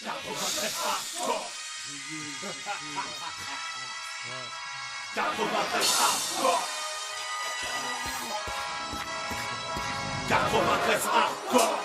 93 hardcore. 93 hardcore. 93 hardcore.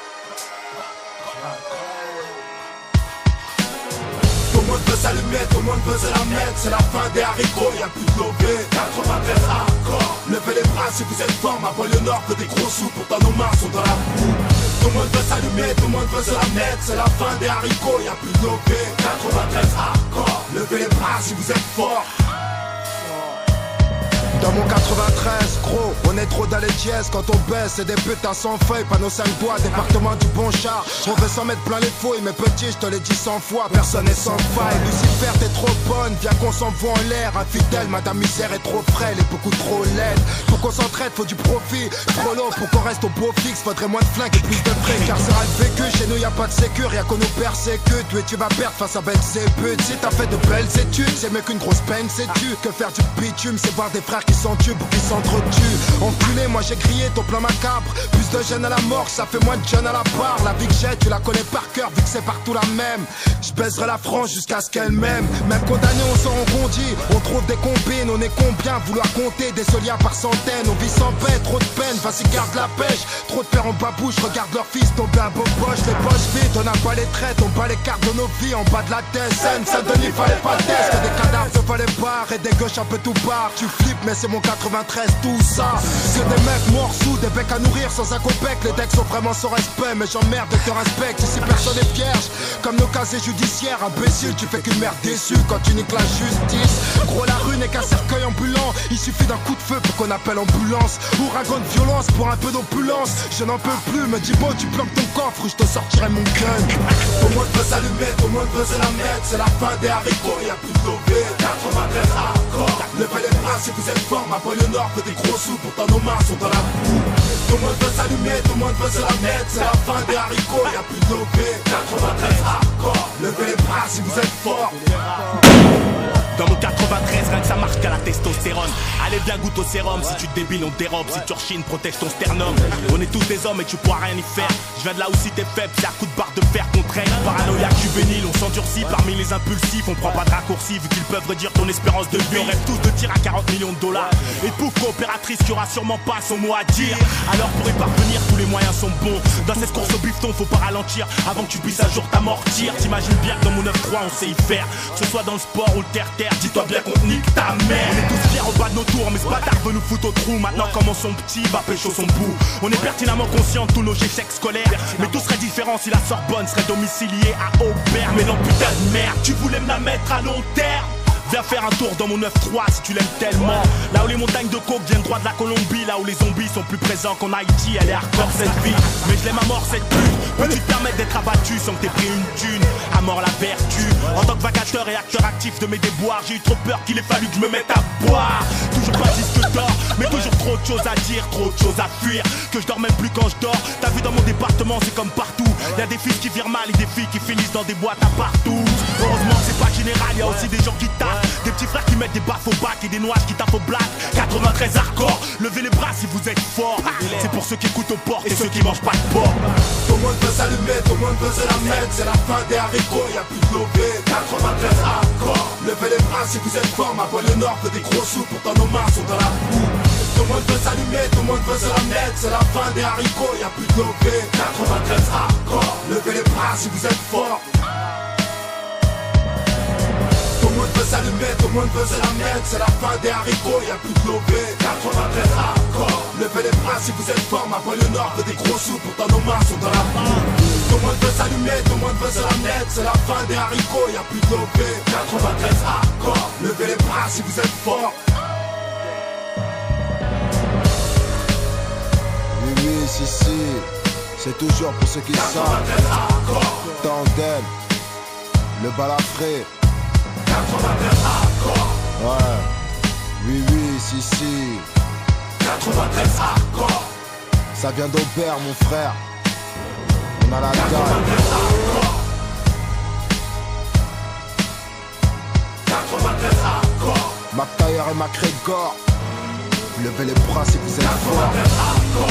Tout le monde veut s'allumer, tout le monde veut se la mettre. C'est la fin des haricots, y'a plus de lobé. 93 hardcore. Levez les bras si vous êtes fort. Ma banlieue nord veut des gros sous, pourtant nos mains sont dans la boue. Tout le monde veut s'allumer, tout le monde veut se la mettre. C'est la fin des haricots, y'a plus de lobé. 93 hardcore. Levez les bras si vous êtes fort. Dans mon 93, gros, on est trop dans les dièses. Quand on baisse, c'est des putains sans feuilles. Panneau 5 doigts, département du bon char. On veut s'en mettre plein les fouilles, mais petit, je te l'ai dit 100 fois. Personne n'est sans faille. Lucifer, t'es trop bonne, viens qu'on s'envoie en l'air. Infidèle, madame misère est trop frêle et beaucoup trop laide. Pour qu'on s'entraide, faut du profit. Trop long pour qu'on reste au beau fixe. Faudrait moins de flingues et plus de frais. Carcéral vécu, chez nous y'a pas de sécure. Y'a qu'on nous persécute. Tu et tu vas perdre face à Belzébuth. Si t'as fait de belles études, c'est mieux qu'une grosse peine, sais-tu. Que faire du bitume, c'est voir des frères qui s'entuent ou qui s'entretuent. Enculé, moi j'ai crié ton plan macabre. Plus de jeunes à la mort, ça fait moins de jeunes à la barre. La vie que j'ai, tu la connais par cœur, vu que c'est partout la même. Je baiserai la France jusqu'à ce qu'elle m'aime. Même condamné, on s'en rebondit. On trouve des combines, on est combien vouloir compter des soliens par centaines. On vit sans paix, trop de peine, vas-y garde la pêche. Trop de pères en babouche, regarde leur fils tomber à beau poche. Les poches vides, on n'a pas les traites, on bat les cartes de nos vies en bas de la tête. Saint-Denis, fallait pas test, que des cadavres de fallait pas. Et des gauches un peu tout part. Tu flippes, mais c'est mon 93, tout ça. C'est des mecs morts sous, des becs à nourrir sans un copec. Les decks sont vraiment sans respect, mais j'emmerde et te respecte. Ici personne est vierge, comme nos casiers judiciaires. Imbécile, tu fais qu'une mère déçue quand tu niques la justice. Gros, la rue n'est qu'un cercueil ambulant. Il suffit d'un coup de feu pour qu'on appelle ambulance. Ouragan de violence pour un peu d'opulence. Je n'en peux plus, me dis bon, tu planques ton coffre, je te sortirai mon gun. Tout le monde veut s'allumer, tout le monde veut se la mettre. C'est la fin des haricots, y'a plus de lobé. 93 hardcore. Levez les bras si vous êtes fort. Ma banlieue nord fait des gros sous, pourtant nos mains sont dans la boue. Tout le monde veut s'allumer, tout le monde veut se la mettre. C'est la fin des haricots, y'a plus de lobé. 93 hardcore. Levez les bras si vous êtes fort. Dans mon 93, rien que ça marche qu'à la testostérone. Allez viens goûte au sérum, si tu te débiles on te dérobe. Si tu rechines, protège ton sternum. On est tous des hommes et tu pourras rien y faire. Je viens de là où si t'es faible, c'est à coup de barre de fer qu'on traîne. Paranoïaque juvénile, on s'endurcit parmi les impulsifs. On prend pas de raccourcis vu qu'ils peuvent réduire ton espérance de vie. On rêve tous de tir à 40 millions de dollars. Et pouf coopératrice qui aura sûrement pas son mot à dire. Alors pour y parvenir, tous les moyens sont bons. Dans cette course au bifton, faut pas ralentir avant que tu puisses un jour t'amortir. T'imagines bien que dans mon 9-3 on sait y faire. Que ce soit dans le sport ou le terre-terre. Dis-toi bien qu'on nique ta mère. On est tous fiers au bas de nos tours, mais ce bâtard veut nous foutre au trou. Maintenant comment son petit va pécho son bout. On est pertinemment conscient de tous nos échecs scolaires. Mais tout serait différent si la Sorbonne serait domiciliée à Aubert. Mais non putain de merde, tu voulais me la mettre à long terme. Viens faire un tour dans mon 9-3 si tu l'aimes tellement. Là où les montagnes de coke viennent droit de la Colombie. Là où les zombies sont plus présents qu'en Haïti. Elle est hardcore cette vie, mais je l'aime à mort cette pute. Peux-tu te permettre d'être abattu sans que t'aies pris une thune? À mort la vertu. En tant que vacateur et acteur actif de mes déboires, j'ai eu trop peur qu'il ait fallu que je me mette à boire. Toujours pas disque d'or, mais toujours trop de choses à dire, trop de choses à fuir. Que je dors même plus quand je dors. T'as vu dans mon département c'est comme partout. Y'a des fils qui virent mal et des filles qui finissent dans des boîtes à partout. Heureusement que c'est pas général, y'a aussi des gens qui tapent. Des petits frères qui mettent des baffes au bac et des noises qui tapent au black. 93 hardcore, levez les bras si vous êtes forts. C'est pour ceux qui écoutent aux portes et ceux qui mangent pas de porc. Tout le monde veut s'allumer, tout le monde veut se la mettre. C'est la fin des haricots, y'a plus de lobé. 93 hardcore, levez les bras si vous êtes forts. Ma banlieue nord fait des gros sous, pourtant nos mains sont dans la boue. Tout le monde veut s'allumer, tout le monde veut se la mettre. C'est la fin des haricots, y'a plus de lobé. 93 hardcore, levez les bras si vous êtes forts. Tout le monde veut s'allumer, tout le monde veut se la mettre. C'est la fin des haricots, y'a plus de lobé. 93 hardcore, levez les bras si vous êtes forts. Ma banlieue nord fait des gros sous, pourtant nos mains sont dans la boue. Tout le monde veut s'allumer, tout le monde veut se la mettre. C'est la fin des haricots, y'a plus de lobé. 93 hardcore, levez les bras si vous êtes forts. Oui, si, c'est toujours pour ceux qui savent. Tandem, le balafré. 93 hardcore. Ouais, oui, si. 93 hardcore. Ça vient d'Aubert, mon frère. On a la dalle. 93 hardcore. 93 hardcore. McTayer et McGregor. Levez les bras si vous êtes forts. 93 hardcore.